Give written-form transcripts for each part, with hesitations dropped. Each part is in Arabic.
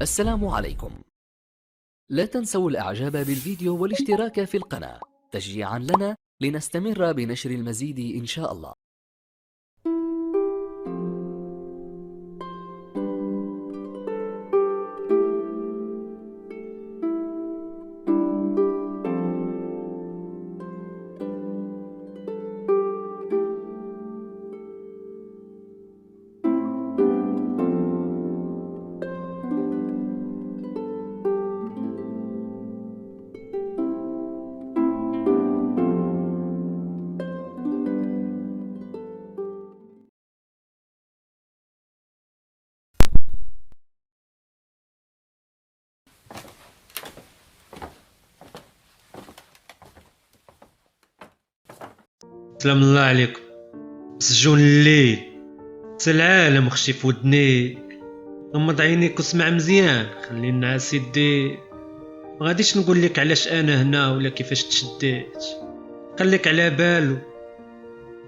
السلام عليكم. لا تنسوا الإعجاب بالفيديو والاشتراك في القناة تشجيعا لنا لنستمر بنشر المزيد إن شاء الله. سلام الله عليكم. سجون الليل سا العالم خشي في ودني، غمض عينيك واسمع مزيان، خلي النعاس يدي. ما غاديش نقول لك علاش انا هنا ولا كيفاش تشديت، خليك على بالو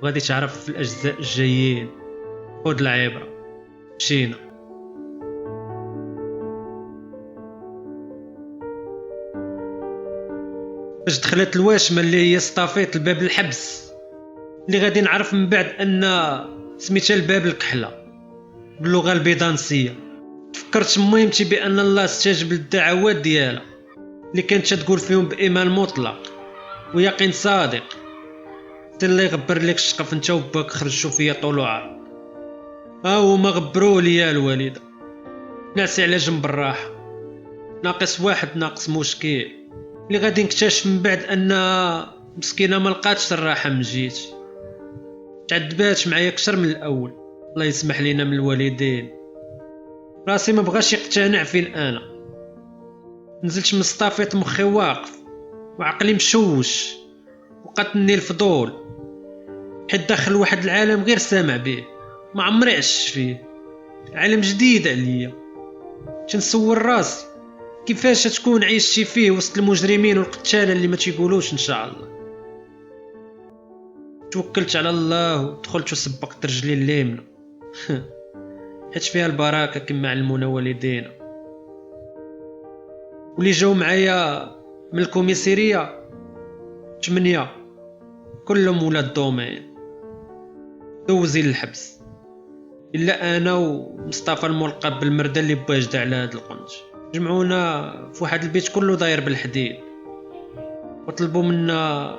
وغادي تعرف في الاجزاء الجايين. خذ العبره، مشينا. فاش دخلت الواشمه اللي هي صطافيت الباب الحبس، اللي غادي نعرف من بعد ان سميتها الباب الكحله باللغه البيزنطيه، تفكرت مهمتي بان الله استجاب للدعوات ديالها اللي كانت تقول فيهم بايمان مطلق ويقين صادق. حتى الله يغبر لك الشقف انت وباك خرجوا فيا طول وعرض. هما غبروا لي الوالده، نعسي على جنب الراحه، ناقص واحد ناقص مشكل اللي غادي نكتشف من بعد ان مسكينه ما لقاتش الراحه من جيتي، تعذبات معايا اكثر من الاول. الله يسمح لينا من الوالدين. راسي ما بغاش يقتنع فين انا، نزلت من الصطافيط مخي واقف وعقلي مشوش وقتلني الفضول، حيت داخل واحد العالم غير سامع به، ما عمري عشت فيه، عالم جديد عليا. تنسول راسي كيفاش تكون عيشتي فيه وسط المجرمين والقتالة اللي ما تيقولوش ان شاء الله. توكلت على الله ودخلت وسبقت رجلي اليمنى حيت فيها البركه كما علمونا والدينا. واللي جاو معايا من الكوميسيريه 8 كلهم ولاد دومين دوزي للحبس، الا انا ومصطفى الملقب بالمرده اللي باجده على هاد القنج. جمعونا في واحد البيت كله داير بالحديد وطلبوا منا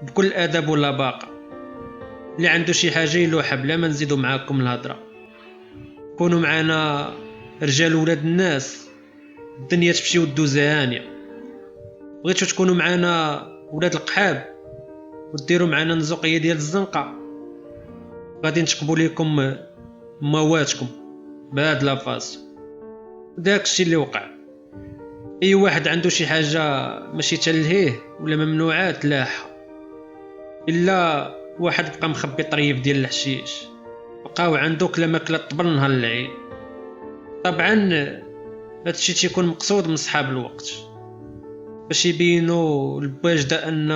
بكل ادب ولا باقه اللي عنده شي حاجه يلوحها بلا ما نزيدوا معاكم الهضره. كونوا معنا رجال ولاد الناس، الدنيا تمشي ودوزها هانيه. بغيتو تكونوا معنا ولاد القحاب وديروا معنا نزوقيه ديال الزنقه، غادي نتقبوا لكم مواتكم بهاد لافاس. داكشي اللي وقع. اي واحد عنده شي حاجه ماشي تلهيه ولا ممنوعات لاحه، الا واحد بقى مخبي طريف ديال الحشيش بقاو عنده كلا ماكله طبل نهار العيد. طبعا هادشي تيكون مقصود من صحاب الوقت باش يبينوا الباجده ان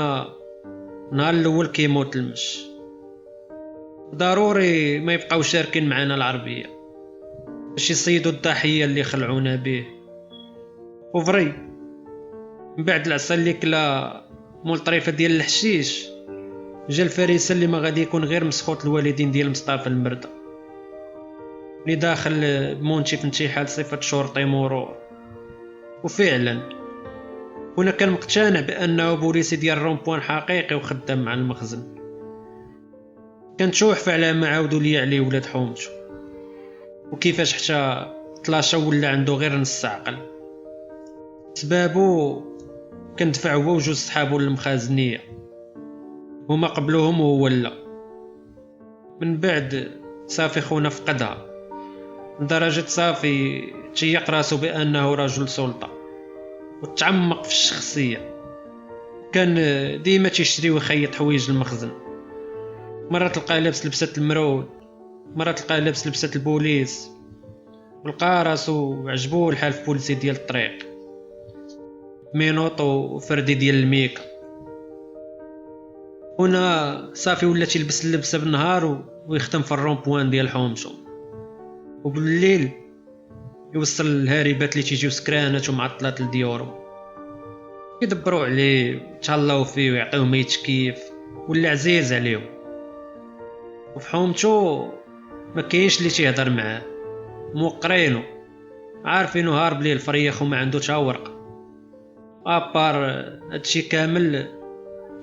نهار الاول كيموت المش. ضروري ما يبقاو شاركين معنا العربيه باش يصيدوا الضحيه اللي خلعونا به. وفري من بعد العصا اللي كلا مول طريفه ديال الحشيش، جا الفريسه اللي ما غادي يكون غير مسخوط الوالدين ديال مصطفى المرده اللي داخل بمونتي في انتحال صفه شرطي مرور. وفعلا هنا كان مقتنع بانه بوليسي ديال رومبوان حقيقي وخدام مع المخزن. كان توحف على ما عاودوا لي عليه ولاد حومته وكيفاش حتى طلاشا ولا عنده غير نص عقل. سبابو كان دفع هو وجوج صحابو للمخازنيه، هما قبلوهم وهو لا. من بعد صافي خونا فقدها لدرجة صافي تيق راسو بأنه رجل سلطة وتعمق في الشخصية. كان ديما تيشري ويخيط حوايج المخزن، مرة تلقاه لابس لبسة المرود، مرة تلقاه لابس لبسة البوليس، ولقى راسو عجبوه الحال في بوليسي ديال الطريق، مينوطو وفردي ديال الميكا. هنا صافي ولا تيلبس اللبسه بالنهار ويخدم في الرومبوان ديال حومشو، وبالليل يوصل الهاربات اللي تيجيو سكرانات ومعطلات لديورهم، يدبروا عليه يتهلاو فيه ويعطيوه ما يتكيف ولا عزيز عليهم. وفي حومتو ما كاينش اللي تيهضر معاه، موقرينو عارفينو هارب ليه الفريخ وما عنده تا ورقه ابار هادشي كامل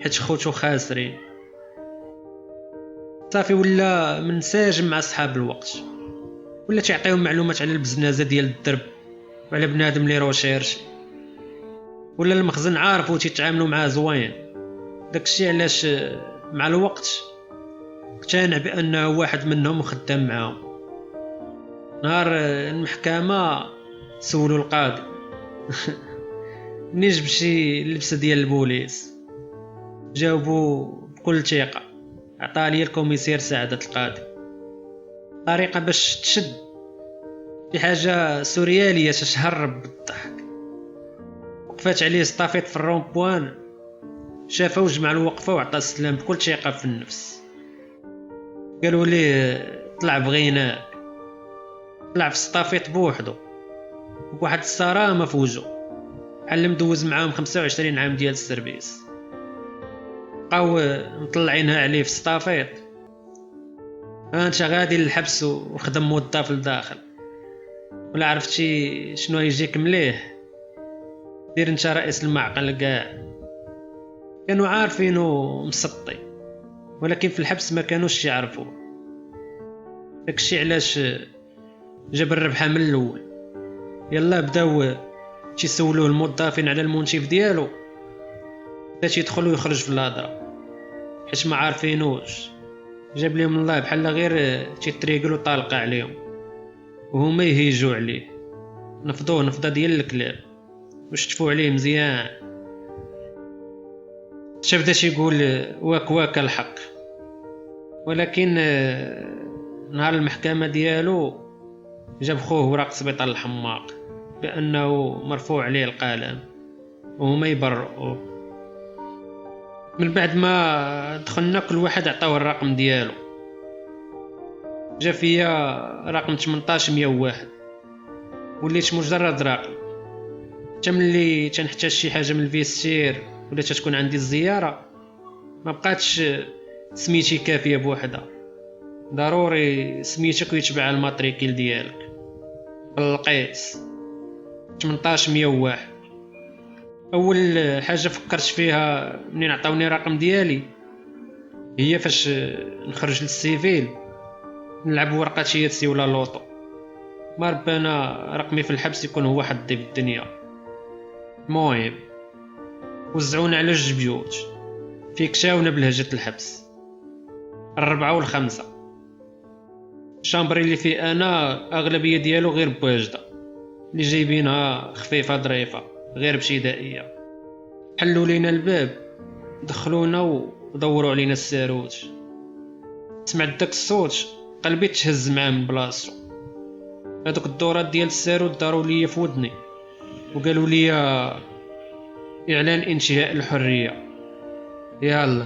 حيت خوتو خاسرين. صافي ولا منساجم مع صحاب الوقت، ولا تيعطيهم معلومات على البزنازه ديال الدرب وعلى بنادم اللي روشيرشي، ولا المخزن عارفو تيتعاملوا معاه زوين. داكشي علاش مع الوقت اقتنع بانه واحد منهم وخدام معاهم. نهار المحكمه سولوا القاضي منين جاب شي لبسه ديال البوليس، جاوبوا بكل ثقه. عطاه لي الكوميسير سعادة القاضي طريقه باش تشد شي حاجه سورياليه تشهرب بالضحك. وقفات عليه سطافيت في الرومبوان، شافه وجمع الوقفه وعطاه السلام بكل ثقه في النفس. قالوا ليه طلع بغيناك، طلع في سطافيت بوحدو بواحد الصرامه في وجهو بحال مدوز معاهم 25 عام ديال السيرفيس. بقاو مطلعينها عليه في سطافيت، انت غادي للحبس وخدم موظف لداخل، ولا عرفتي شنو يجيك مليح دير انت رئيس المعقل كاع. كانوا عارفينو مسطي ولكن في الحبس ما كانوش يعرفوه. داكشي علاش جاب الربحه من الاول. يلا بداو تيسولوه الموظفين على المنشف ديالو، بدا تيدخل ويخرج في الهضره حيت ما عارفينوش. جاب لهم الله بحال غير تيتريقلوا طالقه عليهم وهما يهيجوا عليه، نفضوه نفضه ديال الكلاب وشتفوا عليه مزيان. شاف بدا تيقول واك الحق. ولكن نهار المحكمه ديالو جاب خوه وراق سبيطار الحماق بانه مرفوع عليه القلم وهما يبرؤوه. من بعد ما دخلنا كل واحد عطاوه الرقم ديالو. جا فيا رقم 18101 وليت مجرد رقم. حتى ملي تنحتاج شي حاجه من الفيستير ولا تكون عندي الزياره ما بقاتش سميتي كافيه بوحدها، ضروري سميتك ويتبع الماتريكيل ديالك بالقيس 18101. اول حاجه فكرت فيها منين عطاوني الرقم ديالي هي فاش نخرج للسيفيل نلعب ورقه ياتسي ولا لوطو، ما ربنا رقمي في الحبس يكون هو حظي في الدنيا. المهم وزعونا على 2 بيوت في كشاونا بلهجه الحبس، 4 و5. الشامبري اللي فيه انا اغلبيه ديالو غير بواجده اللي جايبينها خفيفه ظريفه غير بشي دائيه. حلوا لينا الباب دخلونا ودوروا علينا الساروت. سمعت داك الصوت قلبي تهز معاه من بلاصتو. هذوك الدورات ديال الساروت داروا لي في ودني وقالوا لي اعلان انتهاء الحريه. يلا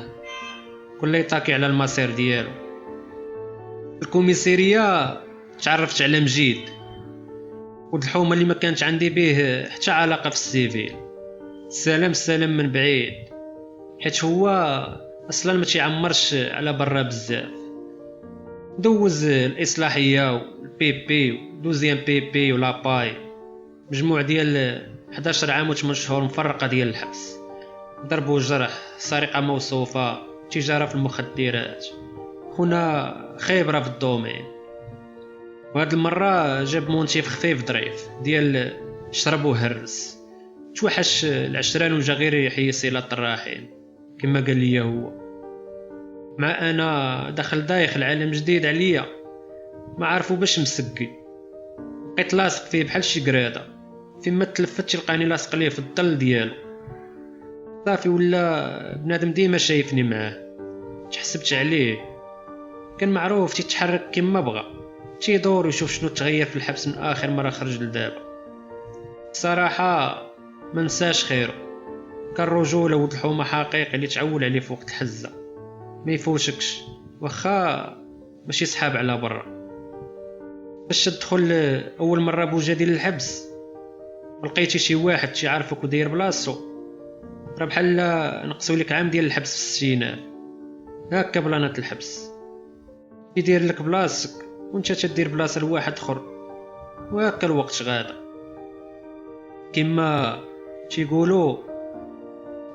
كل يطاكي على المصير ديالو. الكوميسيريه تعرفت على مجيد ود الحومه اللي ما كانت عندي به حتى علاقه في السيفيل. السلام من بعيد حيت هو اصلا ما تيعمرش على برا بزاف. دوز الاصلاحيه والبي بي ودوزيام بي بي ولاباي، مجموع ديال 11 عام و8 شهور مفرقه ديال الحبس. ضرب وجرح، سرقه موصوفه، تجاره في المخدرات. خونا خبره في الدومين. وهاد المره جاب مونتيف خفيف ظريف ديال شرب وهرس. توحش العشران وجا غير يحيي صله الراحين كما قال لي هو. مع انا داخل عالم جديد عليا ما عارفو باش مسقي. بقيت لاصق فيه بحال شي قراده، فيما تلفت تلقاني لاصق ليه في الظل ديالو. صافي ولا بنادم ديما شايفني معاه. تحسبت عليه كان معروف تيتحرك كما بغى، تيدور ويشوف شنو تغير في الحبس من اخر مره خرج لدابا. الصراحه ما نساش خيره، كان رجوله ود الحومه حقيقي اللي تعول عليه في وقت الحزه. ما يفوتكش واخا ماشي صحاب على برا. باش تدخل اول مره بوجدي للحبس ولقيتي شي واحد تيعرفك وداير بلاصتو، راه بحال نقصوا لك عام ديال الحبس في السجينات. هكا بلانات الحبس يدير لك بلاصتك وانت تدير بلاصه لواحد اخر، وهكا الوقت غادا. كما تيقولوا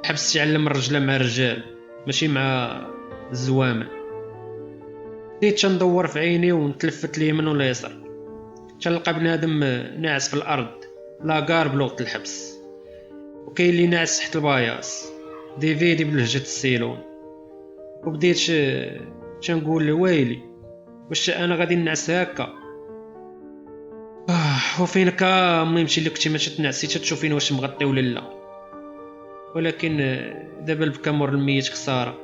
الحبس تعلم الرجله مع الرجال ماشي مع الزوامل. بديت تندور في عيني ونتلفت اليمين واليسار، تلقى بنادم ناعس في الارض لاكار بلغه الحبس، وكاين اللي ناعس تحت الباياس ديفيدي بلهجه السيلون. وبديت تنقول ويلي واش انا غادي نعس هكا؟ وفينك امي يمشي لك ما تنعسي تشوفين واش مغطي ولا لا. ولكن دابا البكا مور الميت خساره.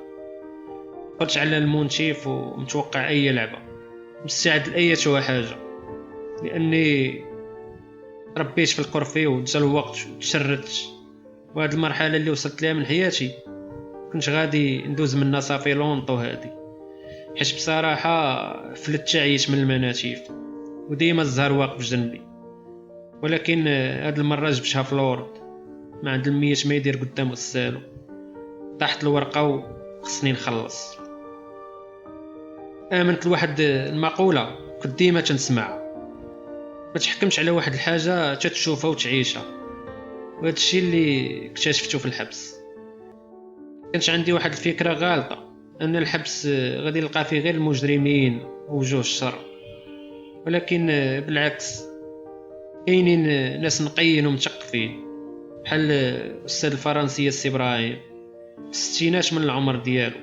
قلت على المونتيف ومتوقع اي لعبه، مستعد لاي حاجه، لاني ربيت في القرفي وجا الوقت وتشردت. وهاد المرحله اللي وصلت لها من حياتي كنت غادي ندوز منها صافي لونطو هادي، حيت بصراحه فلت تعيش من المناتيف وديما الزهر واقف جنبي. ولكن هاد المره جبتها في الورد، ما عند الميت ما يدير قدام غسالو. طاحت الورقه وخصني نخلص. امنت لواحد المقوله كنت ديما تنسمع: ما تحكمش على واحد الحاجه تتشوفها وتعيشها. وهذا الشيء اللي اكتشفته في الحبس. كانش عندي واحد الفكره غالطه ان الحبس غادي نلقى فيه غير المجرمين ووجوه الشر، ولكن بالعكس كاينين ناس نقيين ومثقفين بحال الاستاذ الفرنسي السي ابراهيم في الستينات من العمر ديالو،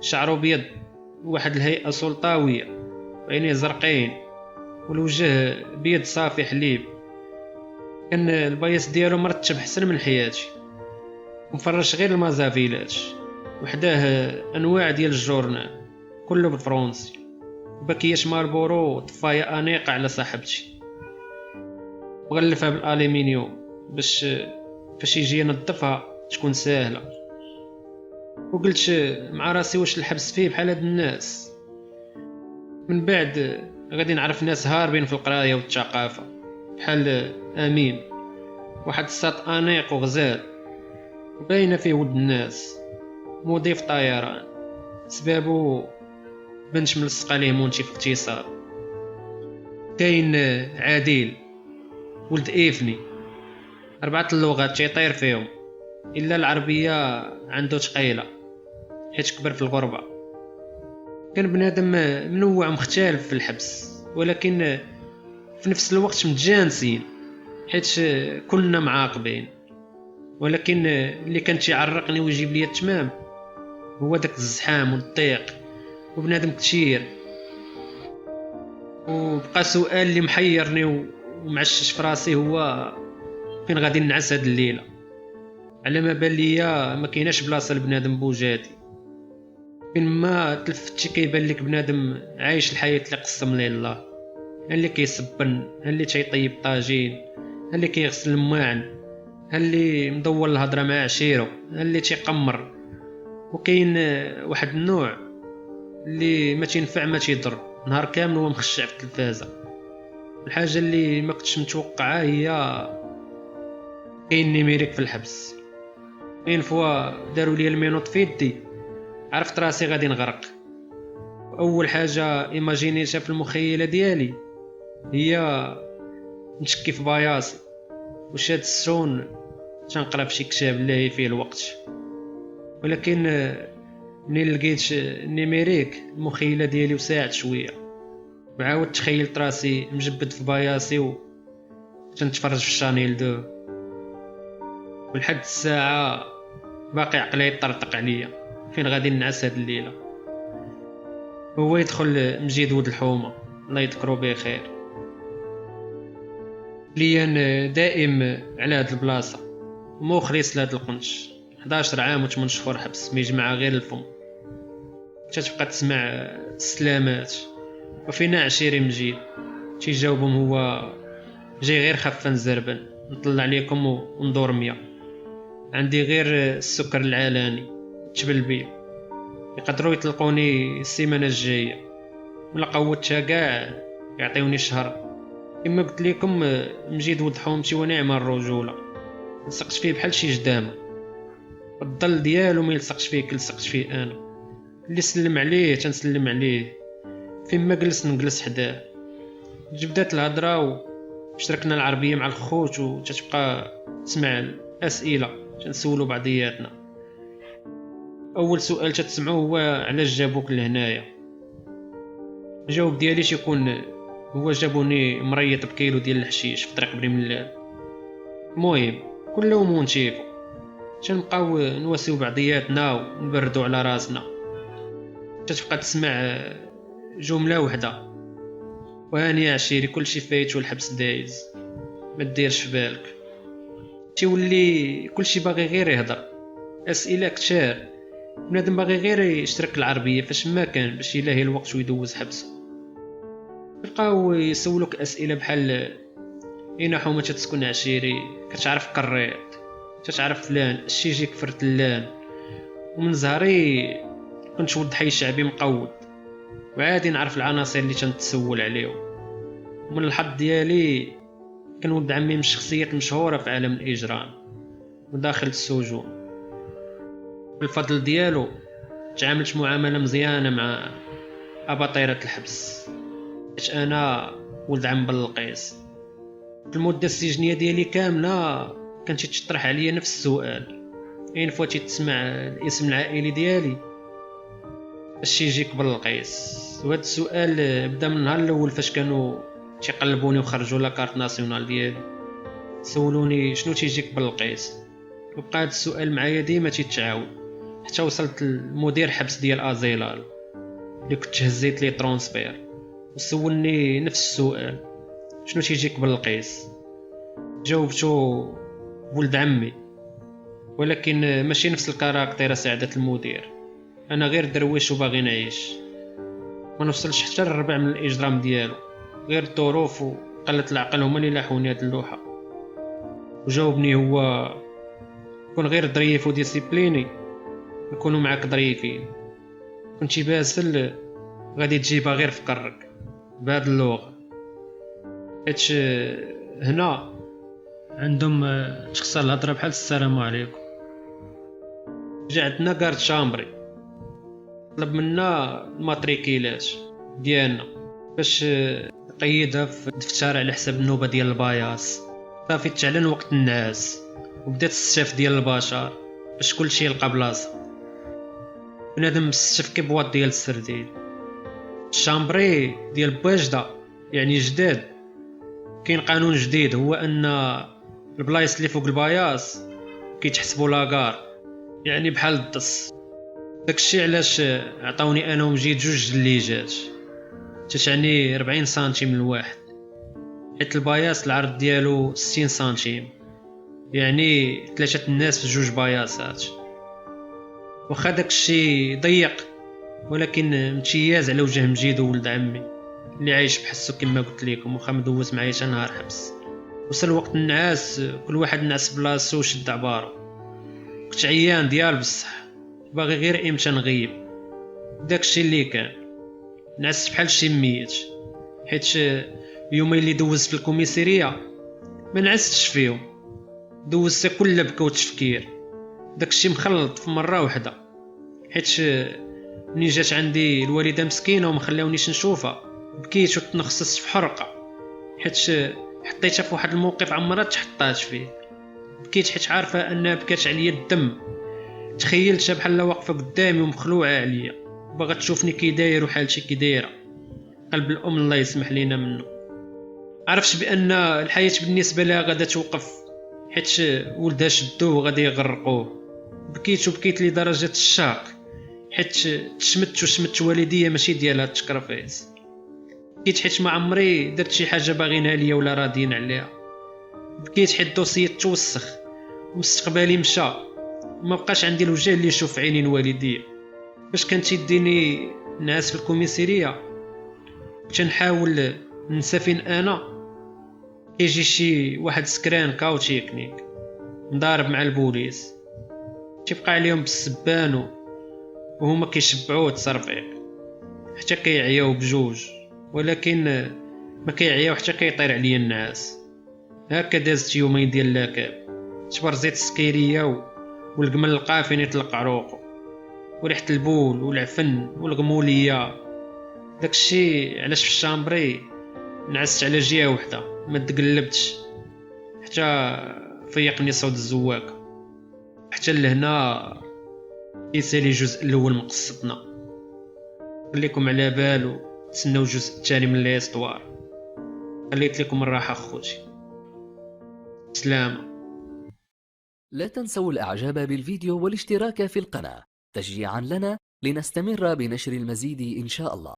شعره ابيض واحد الهيئه سلطويه وعينيه زرقين والوجه بيض صافي حليب. كان البياس ديالو مرتب حسن من حياتي، ومفرش غير المازافيلات وحداه انواع ديال الجورنال كله بالفرنسي، وباكياش ماربورو طفايه انيقه على صاحبتي، وغلفها بالالومنيوم باش فاش يجي ينظفها تكون سهله. وقلت مع راسي واش الحبس فيه بحال هاد الناس؟ من بعد غادي نعرف ناس هاربين في القرايه والثقافه بحال امين، واحد الساط انيق وغزال باينه فيه ود الناس، مضيف طيران سبابو بنت ملصقه ليه مونتي في اقتصاد. كاين عادل ولد ايفني 4 اللغات تيطير فيهم الا العربيه عنده ثقيله حيت كبر في الغربه. كان بنادم منوع مختلف في الحبس، ولكن في نفس الوقت متجانسين حيت كلنا معاقبين. ولكن اللي كان تيعرقني ويجيب لي التمام هو داك الزحام والضيق وبنادم كثير. وبقى سؤال اللي محيرني ومعشش في راسي هو فين غادي نعس هاد الليله. على ما بان ليا ما كايناش بلاصه لبنادم بوجادي، فين ما تلفتي كيبان لك بنادم عايش الحياه اللي قسم ليه الله، اللي كيسبن، اللي تيطيب طاجين، اللي كيغسل الماعن، اللي مدور الهضره مع عشيرو، اللي تيقمر. وكاين واحد النوع اللي ما تينفع ما تيضر، نهار كامل هو مخشع في التلفازه. الحاجه اللي ما كنتش متوقعها هي كاين نيميريك في الحبس. كاين فوا داروا لي المينوط في يدي عرفت راسي غادي نغرق. واول حاجه ايماجينيتها في المخيله ديالي هي نشكي في باياسي وشاد السون تنقرا في شي كتاب اللي فيه الوقت. ولكن منين لقيت النيميريك المخيله ديالي وساعد شويه، وعاود تخيلت راسي مجبد في باياسي وتنتفرج في شانيل 2. ولحد الساعه باقي عقلي يطرطق عليا فين غادي نعس هاد الليله. هو يدخل مجيد ود الحومه الله يذكرو بخير، ليان دائم على هاد البلاصه ومخلص لهاد القنش. 11 عام و8 شهور حبس ما يجمع غير الفم. تتبقى تسمع السلامات وفينا عشيري مجيد تيجاوبهم هو جاي غير خفان زربان نطلع عليكم وندور 100. عندي غير السكر العلاني تبلبي، يقدروا يطلقوني السيمانه الجايه ولا قوتها كاع يعطيوني شهر. كما قلت لكم مجيد ولد حومتي ونعم الرجوله، لصقت فيه بحال شي جدامه. الظل ديالو ما يلصقش فيه كلصقت فيه انا. اللي سلم عليه تنسلم عليه، فين ما جلس نجلس حداه. جبدات الهضره وشاركنا العربيه مع الخوت، وتتبقى تسمع الاسئله تنسولو بعضياتنا. اول سؤال تتسمعوه هو علاش جابوك لهنايا. الجواب ديالي تيكون هو جابوني مريط بكيلو ديال الحشيش في طريق بني ملال. المهم كل يوم ونشيكو تنبقاو نواسيو بعضياتنا ونبردو على راسنا. تتبقى تسمع جمله وحده: وهاني عشيري كلشي فايت والحبس دايز، ما ديرش في بالك. تيولي كلشي باغي غير يهضر، اسئله كثار. بنادم باغي غير يشترك العربيه فاش ما كان باش يلاهي الوقت ويدوز حبسه. بقاو يسولوك اسئله بحال: اين حومه تسكن عشيري؟ كتعرف قريط؟ تتعرف فلان؟ اش يجيك فرتلان؟ ومن زهري كنت ولد حي شعبي مقود، وعادي نعرف العناصر اللي تنتسول عليهم. ومن الحظ ديالي كان ولد عمي من الشخصيات المشهوره في عالم الاجرام وداخل السجون. بالفضل ديالو تعاملت معامله مزيانه مع اباطيره الحبس، حيت انا ولد عم بلقيس. في المده السجنيه ديالي كامله كانت تطرح عليا نفس السؤال: اين فوتي تسمع الاسم العائلي ديالي؟ اش يجيك بلقيس؟ وهذا السؤال بدا من النهار الاول فاش كانوا تيقلبوني وخرجوا لا كارت ناسيونال ديالي. سولوني شنو تيجيك بلقيس، وبقى هذا السؤال معايا ديما تيتعاود حتى وصلت لمدير حبس ديال ازيلال اللي كنت هزيت ليه ترونسفير، وسولني نفس السؤال: شنو تيجيك بلقيس؟ جاوبتو ولد عمي، ولكن ماشي نفس الكاركتير. سعادة المدير، انا غير درويش وباغي نعيش، ما نوصلش حتى الربع من الاجرام ديالو، غير الظروف وقله العقل هما اللي لاحوني هاد اللوحه. وجاوبني هو: كون غير ظريف وديسيبليني يكونوا معاك ظريفين، كنتي باسل غادي تجيبها غير في قرك بهاد اللغه. حيت هنا عندهم تخسر الهضره بحال السلام عليكم. جا عندنا كارت شامبري طلب منا الماتريكيلات ديالنا باش نقيدها في دفتر على حساب النوبه ديال الباياس. صافي تعلن وقت النعاس وبدات السيف ديال البشر باش كلشي يلقى بلاصه. بنادم مستف كبواط ديال السردين. الشامبري ديال باجده يعني جداد. كاين قانون جديد هو ان البلايص اللي فوق الباياس كيتحسبوا لاكار، يعني بحال الدص. داكشي علاش عطاوني انا ومجيد جوج الليجات تتعني 40 سنتيم الواحد، حيت الباياس العرض ديالو 60 سنتيم، يعني 3 الناس في جوج باياسات. واخا داكشي ضيق ولكن امتياز على وجه مجيد وولد عمي اللي عايش بحسو كما قلت لكم، واخا مدوز معايا حتى نهار حبس. وصل وقت النعاس كل واحد نعس بلاصتو وشد عبارو. كنت عيان ديال بصح باغي غير امتى نغيب. داكشي اللي كان نعست بحال شي ميت، حيت اليومين اللي دوزت في الكوميسيريه ما نعستش فيهم، دوزت كل بكا وتفكير. داكشي مخلط في مره واحده، حيت ملي جات عندي الوالده مسكينه وما خلاونيش نشوفها بكيت وتنخصصت في حرقه، حيت حطيتها في واحد الموقف عمرها تحطات فيه. بكيت حيت عارفه انها بكات عليا الدم. تخيلتها بحال واقفه قدامي ومخلوعه عليا باغا تشوفني كي داير وحالتي كي دايره. قلب الام الله يسمح لينا منه. عرفت بان الحياه بالنسبه لها غادا توقف حيت ولدها شدوه وغادي يغرقوه. بكيت لدرجه الشاق، حيت شمت والديه ماشي ديالها التكرفيس. بكيت حيت ما عمري درت شي حاجه باغينها ليا ولا راضيين عليها. بكيت حيت دوسية توسخ ومستقبلي مشى، ما بقاش عندي الوجه اللي يشوف عينين والدي. باش كانت يديني نعاس في الكوميسيريه كنحاول ننسى فين انا. يجي شي واحد سكران كاوتشيكنيك مضارب مع البوليس، تيبقى عليهم بالسبان وهما كيشبعوه تصرفيق حتى كيعياو بجوج. ولكن ما كيعيا حتى كيطير عليا النعاس. هكا دازت يومين ديال لاكاب، تبرزيت السكيريه والقمل القافين يطلق عروقو، وريحة البول والعفن والغمولية. داكشي علاش في الشامبري نعست على جهة وحدة، ما تقلبتش حتى فيقني صوت الزواق. حتى لهنا يسالي الجزء الاول من قصتنا. خليكم على بال وتسناو الجزء الثاني من ليستوار. خليت لكم الراحة خوتي. سلام. لا تنسوا الإعجاب بالفيديو والاشتراك في القناة تشجيعا لنا لنستمر بنشر المزيد إن شاء الله.